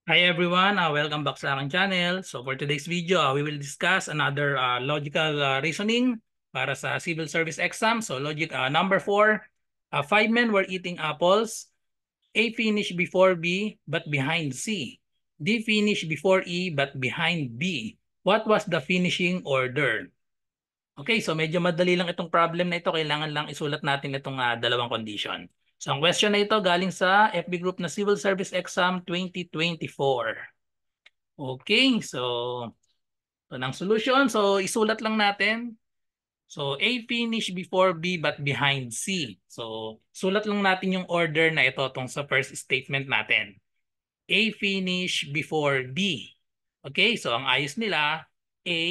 Hi everyone, welcome back sa aking channel. So for today's video, we will discuss another logical reasoning para sa civil service exam. So logic number 4, 5 men were eating apples. A finished before B but behind C. D finished before E but behind B. What was the finishing order? Okay, so medyo madali lang itong problem na ito. Kailangan lang isulat natin itong dalawang condition. So ang question na ito galing sa FB group na Civil Service Exam 2024. Okay, so ito ng solution. So isulat lang natin. So A finish before B but behind C. So sulat lang natin yung order na ito tong sa first statement natin. A finish before B. Okay, so ang ayos nila A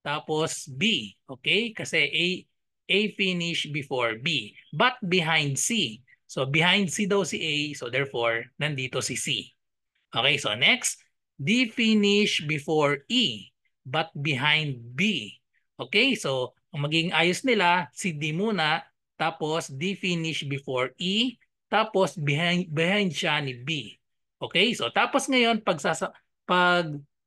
tapos B. Okay, kasi A finish before B but behind C. So behind C daw si A, so therefore nandito si C. Okay, so next, D finish before E, but behind B. Okay, so ang magiging ayos nila, si D muna, tapos D finish before E, tapos behind siya ni B. Okay, so tapos ngayon,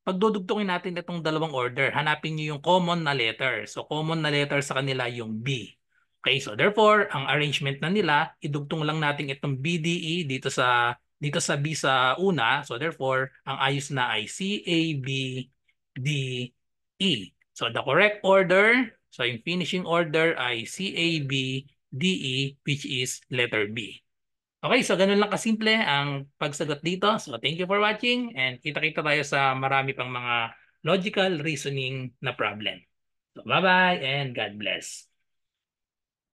pagdudugtungin natin itong dalawang order, hanapin niyo yung common na letter. So common na letter sa kanila yung B. Okay, so therefore, ang arrangement na nila, idugtong lang natin itong BDE dito sa B sa una. So therefore, ang ayos na ay C, A, B, D, E. So the correct order, so yung finishing order ay C, A, B, D, E, which is letter B. Okay, so ganun lang kasimple ang pagsagot dito. So thank you for watching and kita-kita tayo sa marami pang mga logical reasoning na problem. So bye-bye and God bless.